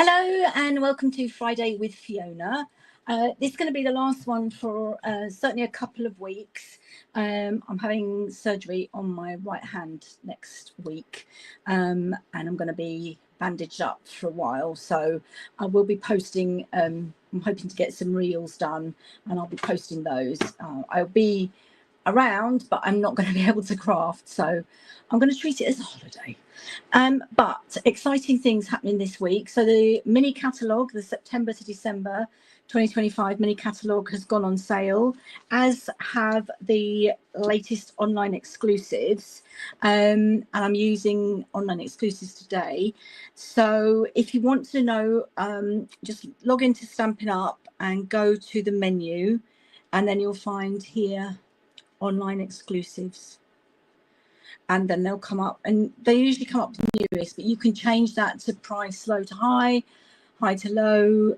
Hello and welcome to Friday with Fiona. This is going to be the last one for certainly a couple of weeks. I'm having surgery on my right hand next week, and I'm going to be bandaged up for a while. So I will be posting, I'm hoping to get some reels done, and I'll be posting those. I'll be around, but I'm not going to be able to craft, so I'm going to treat it as a holiday. But exciting things happening this week. So the mini catalogue, the September to December 2025 mini catalogue has gone on sale, as have the latest online exclusives, and I'm using online exclusives today. So if you want to know, just log into Stampin' Up and go to the menu, and then you'll find here online exclusives, and then they'll come up, and they usually come up to newest, but you can change that to price low to high, high to low,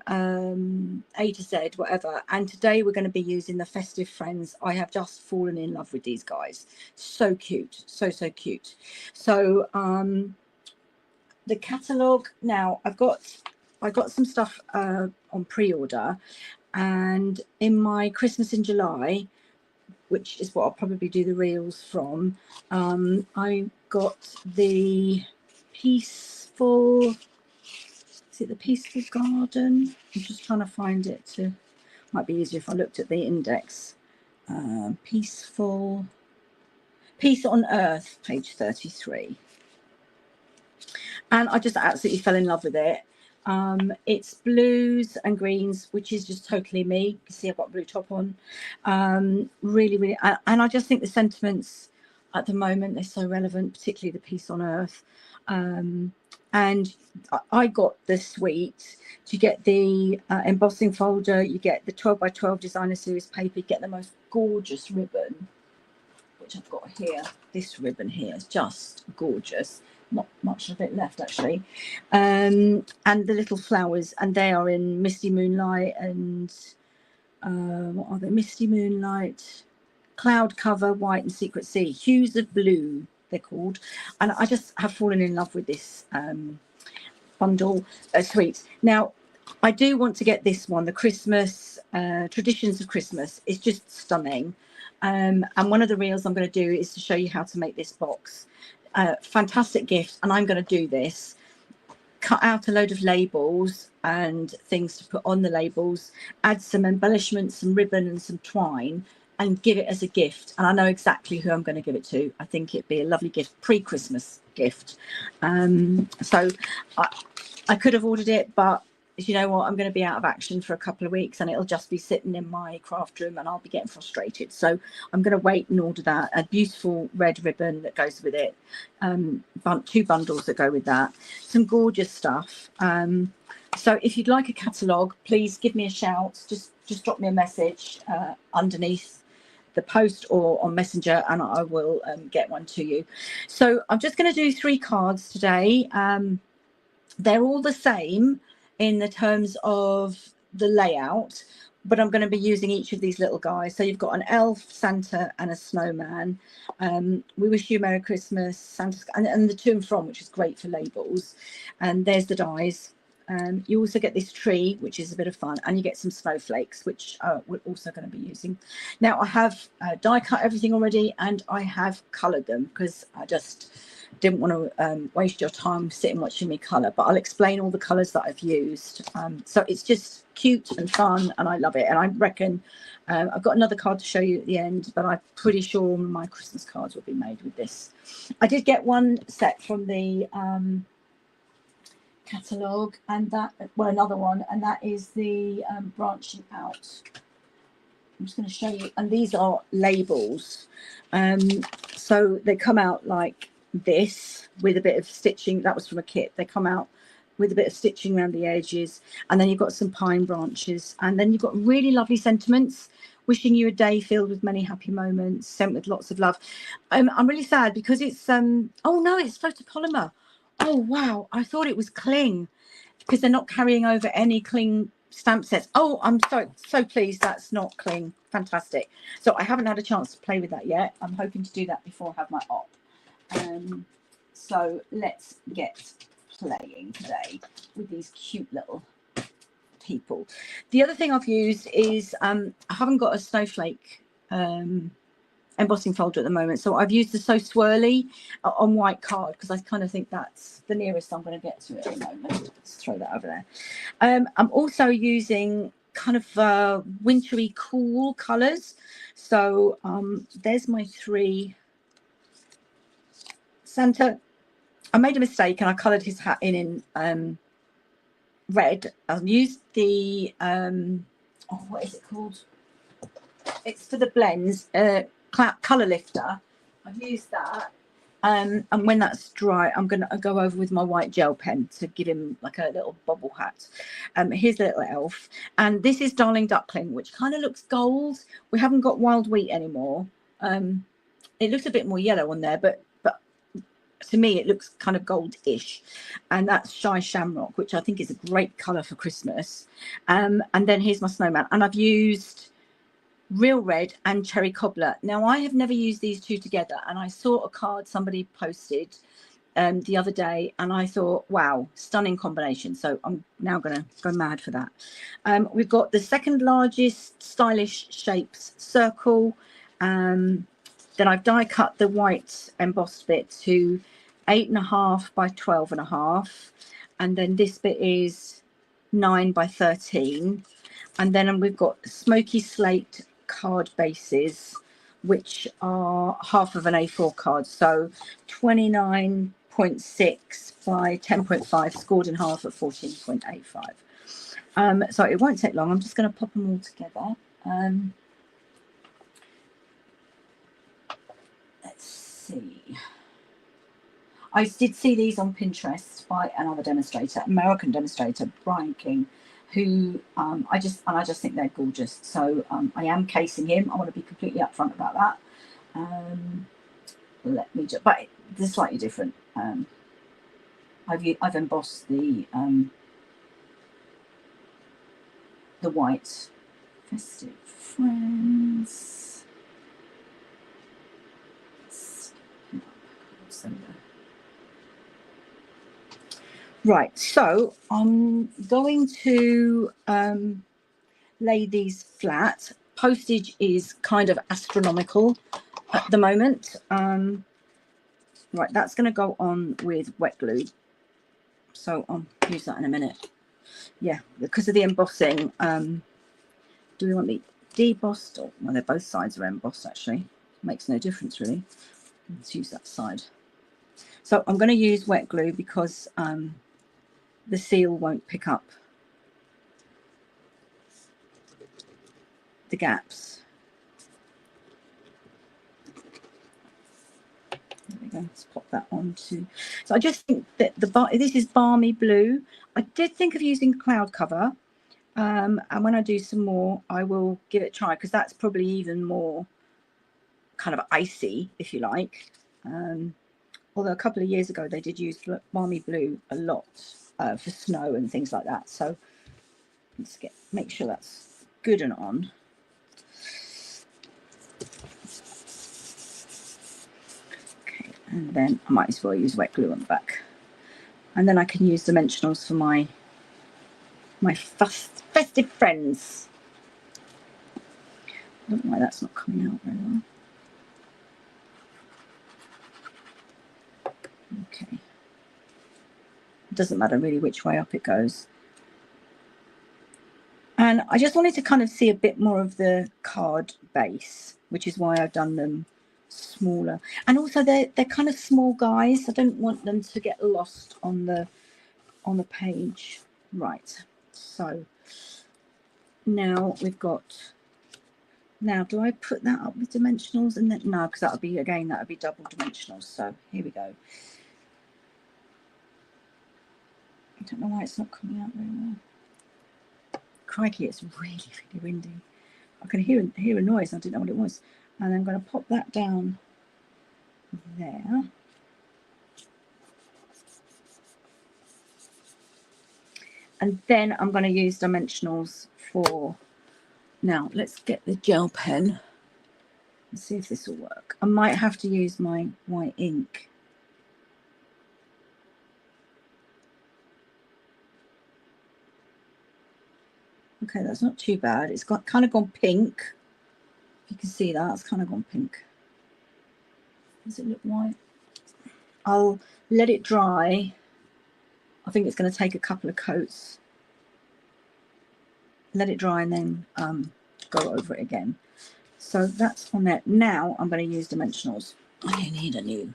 A to Z, whatever. And today we're going to be using the Festive Friends. I have just fallen in love with these guys. So cute, so cute. So the catalogue, now I got some stuff on pre-order, and in my Christmas in July, which is what I'll probably do the reels from, I got the Peaceful, is it the Peaceful Garden? I'm just trying to find it. Might be easier if I looked at the index. Peace on Earth, page 33. And I just absolutely fell in love with it. It's blues and greens, which is just totally me. You can see I've got a blue top on. Really, and I just think the sentiments at the moment, they're so relevant, particularly the Peace on Earth. And I got the suite. You get the embossing folder, you get the 12 by 12 designer series paper, you get the most gorgeous ribbon, which I've got here. This ribbon here is just gorgeous. Not much of it left, actually. And the little flowers, and they are in Misty Moonlight and what are they? Misty Moonlight, Cloud Cover, White, and Secret Sea. Hues of Blue, they're called. And I just have fallen in love with this bundle suite. Now, I do want to get this one, the Christmas Traditions of Christmas. It's just stunning. And one of the reels I'm going to do is to show you how to make this box. Fantastic gift, and I'm going to do this, cut out a load of labels and things to put on the labels, add some embellishments, some ribbon and some twine, and give it as a gift. And I know exactly who I'm going to give it to. I think it'd be a lovely gift, pre-Christmas gift. So I could have ordered it, but you know what, I'm going to be out of action for a couple of weeks, and it'll just be sitting in my craft room, and I'll be getting frustrated. So I'm going to wait and order that. A beautiful red ribbon that goes with it, 2 bundles that go with that, some gorgeous stuff. So if you'd like a catalogue, please give me a shout. Just drop me a message underneath the post or on Messenger, and I will get one to you. So I'm just going to do 3 cards today. They're all the same in the terms of the layout, but I'm going to be using each of these little guys. So you've got an elf, Santa, and a snowman. We wish you Merry Christmas, Santa, and the to and from, which is great for labels. And there's the dies. You also get this tree, which is a bit of fun, and you get some snowflakes, which we're also going to be using. Now, I have die cut everything already, and I have coloured them because I just didn't want to waste your time sitting watching me colour, but I'll explain all the colours that I've used. So it's just cute and fun, and I love it. And I reckon I've got another card to show you at the end, but I'm pretty sure my Christmas cards will be made with this. I did get one set from the catalogue, and that, well, another one, and that is the branching out. I'm just going to show you, and these are labels. So they come out like this with a bit of stitching. That was from a kit. They come out with a bit of stitching around the edges, and then you've got some pine branches, and then you've got really lovely sentiments. Wishing you a day filled with many happy moments, sent with lots of love. I'm really sad because it's oh no, it's photopolymer. Oh wow, I thought it was cling, because they're not carrying over any cling stamp sets. Oh, I'm so pleased that's not cling. Fantastic. So I haven't had a chance to play with that yet. I'm hoping to do that before I have my op. So let's get playing today. with these cute little people. The other thing I've used is I haven't got a snowflake embossing folder at the moment, so I've used the So Swirly on white card because I kind of think that's the nearest I'm going to get to it at the moment. Let's throw that over there. I'm also using kind of wintry cool colors, so there's my 3. Santa, I made a mistake and I colored his hat in red. I've used the what is it called? It's for the blends, color lifter. I've used that, and when that's dry, I'm gonna go over with my white gel pen to give him like a little bobble hat. Here's the little elf, and this is Darling Duckling, which kind of looks gold. We haven't got wild wheat anymore. It looks a bit more yellow on there, but to me it looks kind of goldish, and that's Shy Shamrock, which I think is a great color for Christmas. And then here's my snowman, and I've used Real Red and Cherry Cobbler. Now I have never used these two together, and I saw a card somebody posted the other day, and I thought, wow, stunning combination. So I'm now going to go mad for that. We've got the second largest Stylish Shapes circle. Then I've die cut the white embossed bit to 8.5 by 12.5, and then this bit is 9 by 13, and then we've got smoky slate card bases, which are half of an A4 card, so 29.6 by 10.5, scored in half at 14.85. So it won't take long. I'm just going to pop them all together. Let's see. I did see these on Pinterest by another demonstrator, American demonstrator, Brian King, who I just think they're gorgeous. So I am casing him. I want to be completely upfront about that. Let me just, but they're slightly different. I've embossed the white Festive Friends. Right, so I'm going to lay these flat. Postage is kind of astronomical at the moment. Right, that's going to go on with wet glue. So I'll use that in a minute. Yeah, because of the embossing. Do we want the debossed? Or, well, they're both sides are embossed actually. Makes no difference really. Let's use that side. So I'm going to use wet glue because the seal won't pick up the gaps. There we go. Let's pop that on too. So I just think that this is Balmy Blue. I did think of using cloud cover, and when I do some more, I will give it a try because that's probably even more kind of icy, if you like. Although a couple of years ago they did use Balmy Blue a lot for snow and things like that. So let's make sure that's good and on. Okay, and then I might as well use wet glue on the back, and then I can use dimensionals for my festive friends. I don't know why that's not coming out very well. Okay. It doesn't matter really which way up it goes. And I just wanted to kind of see a bit more of the card base, which is why I've done them smaller. And also they're kind of small guys. I don't want them to get lost on the page. Right. So now we've got. Now, do I put that up with dimensionals? And then no, because that would be double dimensionals. So here we go. I don't know why it's not coming out very well. Crikey, it's really, really windy. I can hear a noise. I didn't know what it was. And I'm going to pop that down there. And then I'm going to use dimensionals for... Now, let's get the gel pen and see if this will work. I might have to use my white ink. Okay, that's not too bad. It's got kind of gone pink. You can see that it's kind of gone pink. Does it look white? I'll let it dry. I think it's going to take a couple of coats. Let it dry and then go over it again. So that's on there. Now I'm going to use dimensionals. I need a new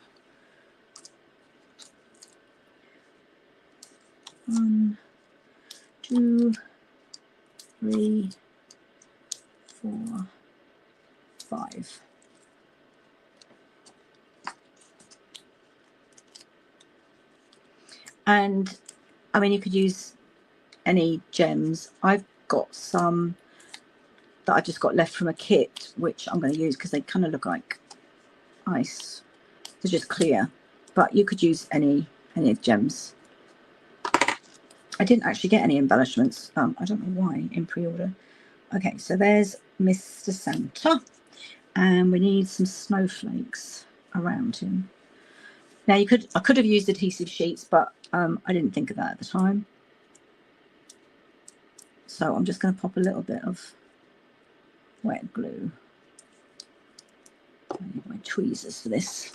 1, 2, 3, 4, 5. And I mean, you could use any gems. I've got some that I've just got left from a kit, which I'm going to use because they kind of look like ice. They're just clear, but you could use any gems. I didn't actually get any embellishments. I don't know why in pre-order. Okay, so there's Mr. Santa, and we need some snowflakes around him. Now I could have used adhesive sheets, but I didn't think of that at the time. So I'm just going to pop a little bit of wet glue. I need my tweezers for this.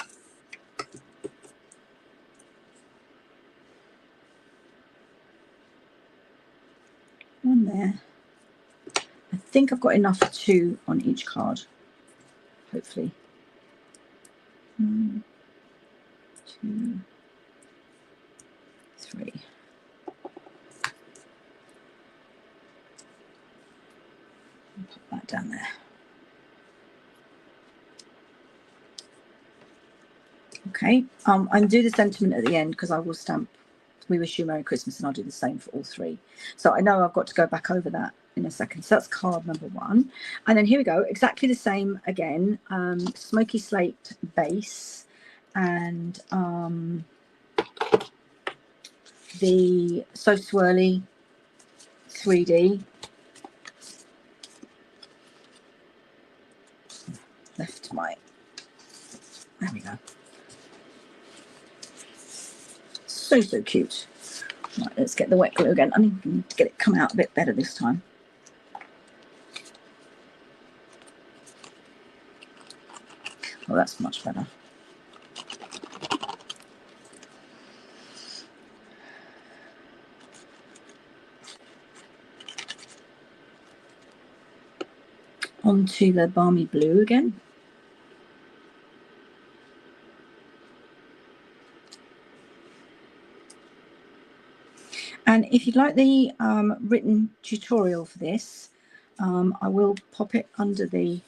One there. I think I've got enough for 2 on each card, hopefully. 1, 2, 3. Put that down there. Okay, and do the sentiment at the end because I will stamp "We wish you Merry Christmas" and I'll do the same for all 3. So I know I've got to go back over that in a second. So that's card number 1, and then here we go, exactly the same again. Smoky slate base, and the So Swirly 3D. Left my, there we go. So cute. Right, let's get the wet glue again. I need to get it come out a bit better this time. Oh, that's much better. Onto the balmy blue again. And if you'd like the written tutorial for this, I will pop it under the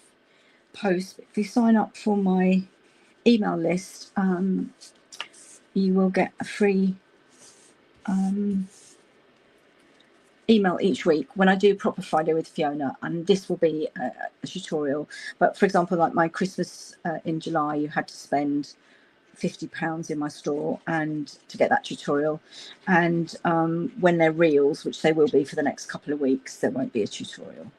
post. If you sign up for my email list, you will get a free email each week when I do Proper Friday with Fiona, and this will be a tutorial. But for example, like my Christmas in July, you had to spend £50 in my store and to get that tutorial, and when they're reels, which they will be for the next couple of weeks, there won't be a tutorial.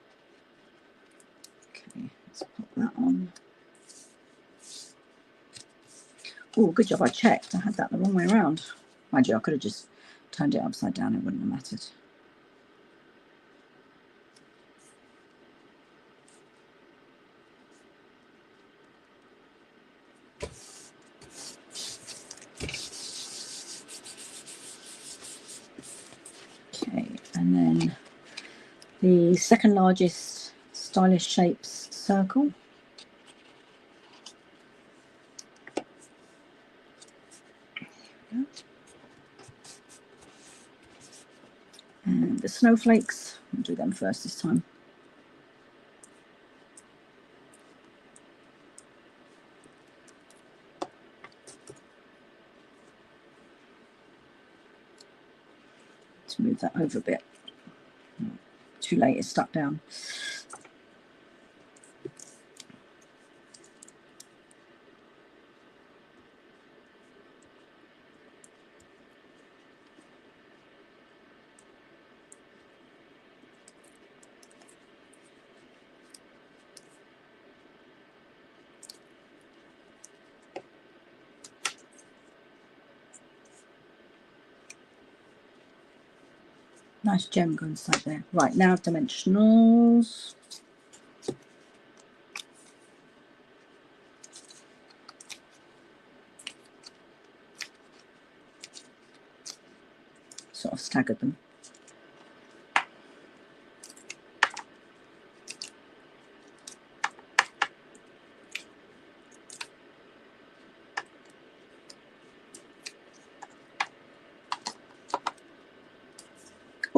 Okay, let's pop that on. Oh, good job I checked. I had that the wrong way around. Mind you, I could have just turned it upside down, it wouldn't have mattered. Okay, and then the second largest Stylish Shapes circle. And the snowflakes, I'll do them first this time. To move that over a bit. Too late, it's stuck down. Nice gem go inside there. Right, now dimensionals. Sort of staggered them.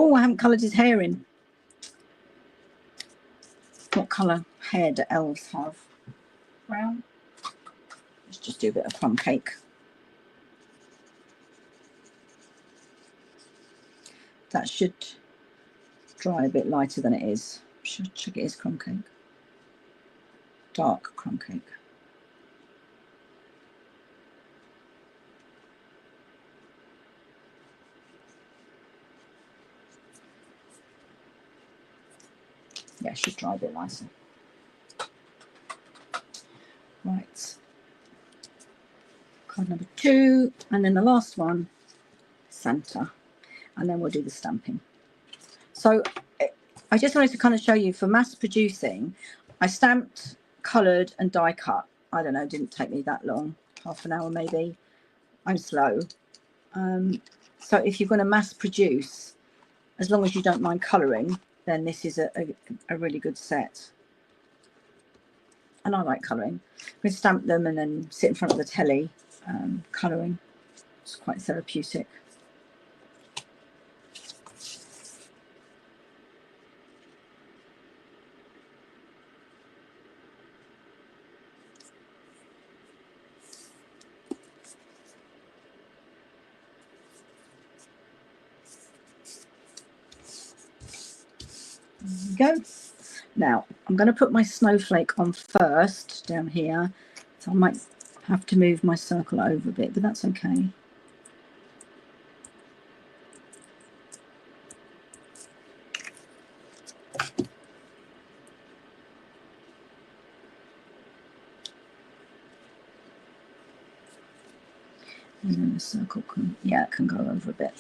Oh, I haven't coloured his hair in. What colour hair do elves have? Brown. Let's just do a bit of plum cake. That should dry a bit lighter than it is. Should check it is crumb cake. Dark crumb cake. Yeah, should dry a bit lighter. Right. Card number 2, and then the last one, Santa, and then we'll do the stamping. So I just wanted to kind of show you, for mass producing, I stamped, coloured and die cut. I don't know, didn't take me that long, half an hour maybe. I'm slow. So if you're going to mass produce, as long as you don't mind colouring, then this is a really good set. And I like colouring. We stamp them and then sit in front of the telly colouring. It's quite therapeutic. There we go. Now I'm going to put my snowflake on first down here, so I might have to move my circle over a bit, but that's okay. And then the circle can, yeah, it can go over a bit.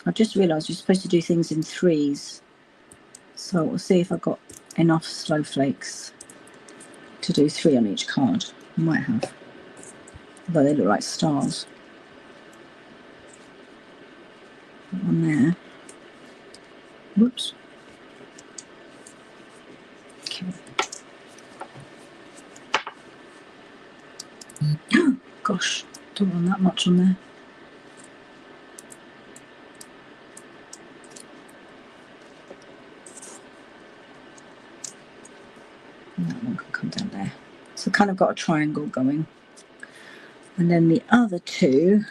I just realised you're supposed to do things in 3s, so we'll see if I've got enough snowflakes to do 3 on each card. I might have, although they look like stars. Put one there. Whoops. Okay. Gosh, don't want that much on there. And that one can come down there. So kind of got a triangle going. And then the other 2,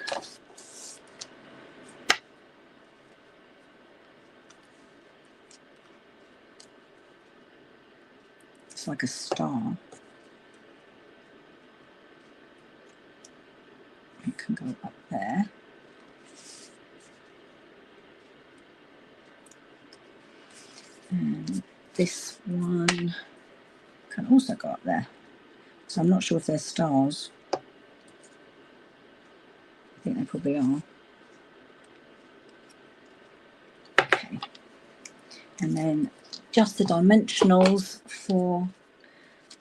it's like a star. It can go up there. And this one can also go up there. So I'm not sure if they're stars. I think they probably are. Okay. And then just the dimensionals for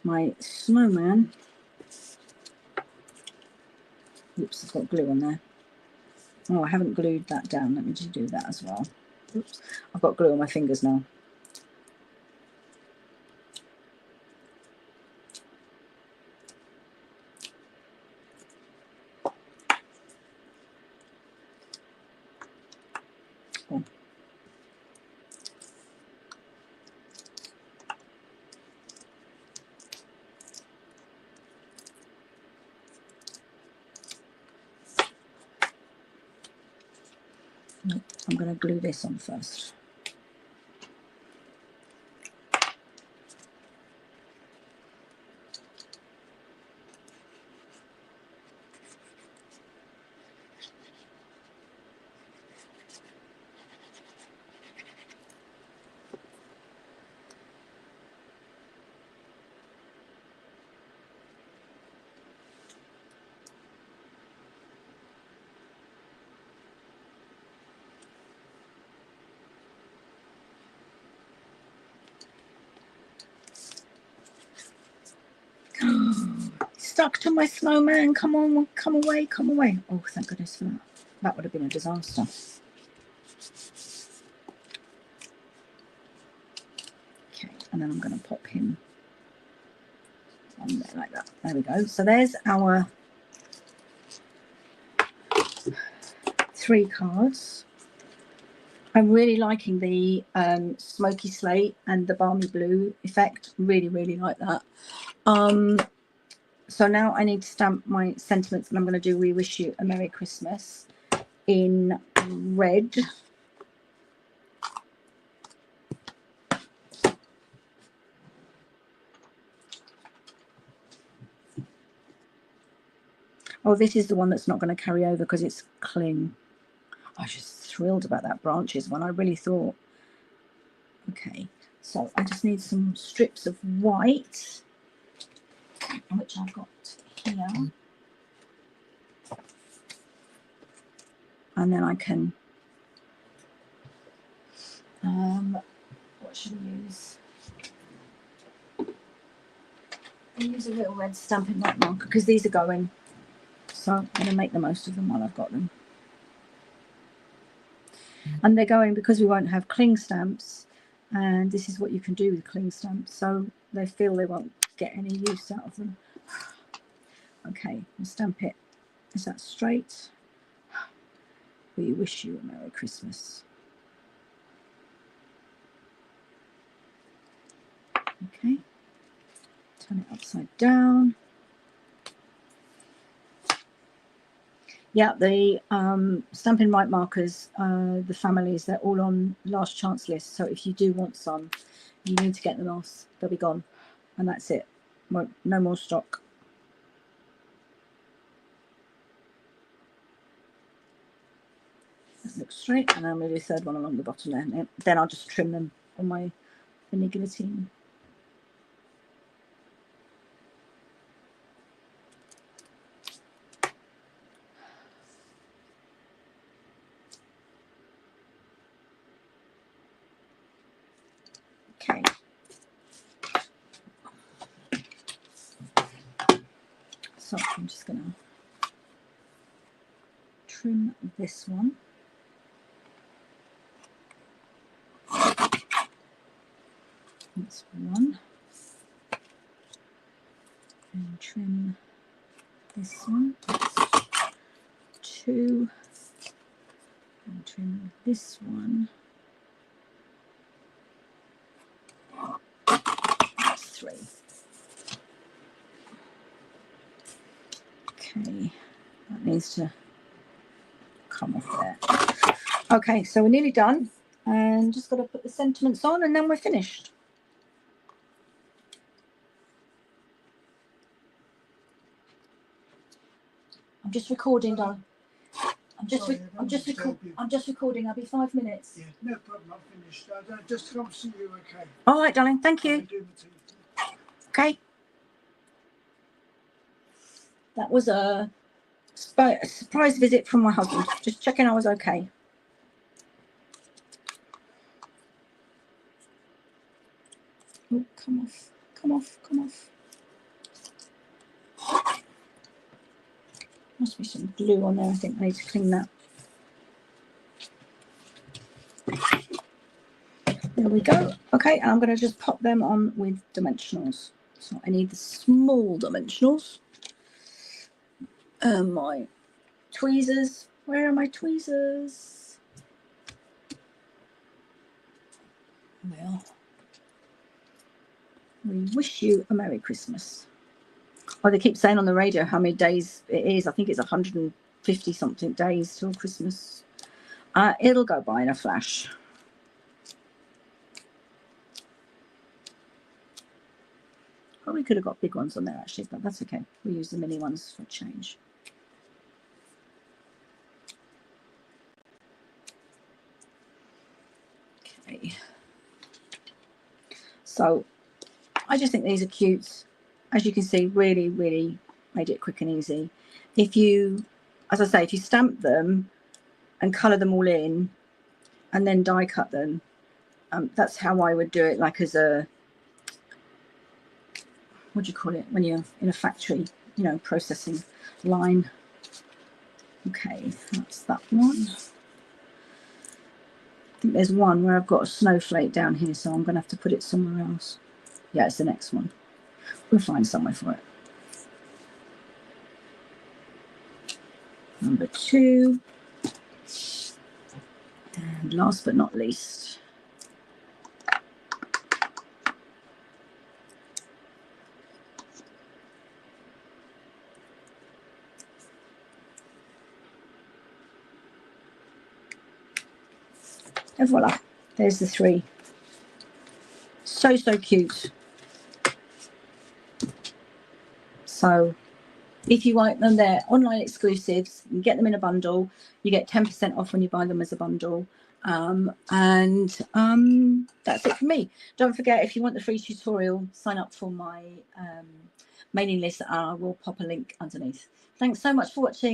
my snowman. Oops, I've got glue on there. Oh, I haven't glued that down. Let me just do that as well. Oops, I've got glue on my fingers now. Oh. Nope, I'm going to glue this on first. stuck to my snowman. Come on, come away, come away. Oh, thank goodness for that. That would have been a disaster. Okay, and then I'm going to pop him on there like that. There we go. So there's our 3 cards. I'm really liking the smoky slate and the balmy blue effect. Really, really like that. So now I need to stamp my sentiments, and I'm going to do We Wish You a Merry Christmas in red. Oh, this is the one that's not going to carry over because it's cling. I was just thrilled about that branches one. I really thought. Okay, so I just need some strips of white, which I've got here. And then I can, what should I use? I use a little red Stampin' Up marker because these are going. So I'm going to make the most of them while I've got them. And they're going because we won't have cling stamps. And this is what you can do with cling stamps. So they feel they won't get any use out of them. Okay, I'll stamp it. Is that straight? We wish you a Merry Christmas. Okay. Turn it upside down. Yeah, the Stampin' Right markers, the families, they're all on last chance list. So if you do want some, you need to get them else. They'll be gone. And that's it. No more stock. That looks straight. And I'm going to do the 3rd one along the bottom there. Then I'll just trim them on my mini guillotine. Okay. So I'm just going to trim this one. That's 1. And trim this one. That's 2. And trim this one. That's 3. Okay, that needs to come off there. Okay, so we're nearly done, and just got to put the sentiments on, and then we're finished. I'm just recording, darling. I'm just recording. I'll be 5 minutes. Yeah, no problem. I'm finished. I just come to see you. Okay. All right, darling. Thank you. Okay. That was a surprise visit from my husband. Just checking I was okay. Oh, come off. Come off. Come off. Must be some glue on there. I think I need to clean that. There we go. Okay, and I'm going to just pop them on with dimensionals. So I need the small dimensionals. My tweezers. Where are my tweezers? There they are. We wish you a Merry Christmas. Oh, they keep saying on the radio how many days it is. I think it's 150 something days till Christmas. It'll go by in a flash. Probably could have got big ones on there actually, but that's okay. We'll use the mini ones for change. Okay. So I just think these are cute. As you can see, really, really made it quick and easy. If you, as I say, if you stamp them and colour them all in and then die cut them, that's how I would do it, like as a, what do you call it, when you're in a factory, you know, processing line. Okay, that's that one. I think there's one where I've got a snowflake down here, so I'm going to have to put it somewhere else. Yeah, it's the next one. We'll find somewhere for it. Number 2. And last but not least, and voila, there's the 3. So cute. So if you want them, they're online exclusives. You can get them in a bundle. You get 10% off when you buy them as a bundle. That's it for me. Don't forget, if you want the free tutorial, sign up for my mailing list. I will pop a link underneath. Thanks so much for watching.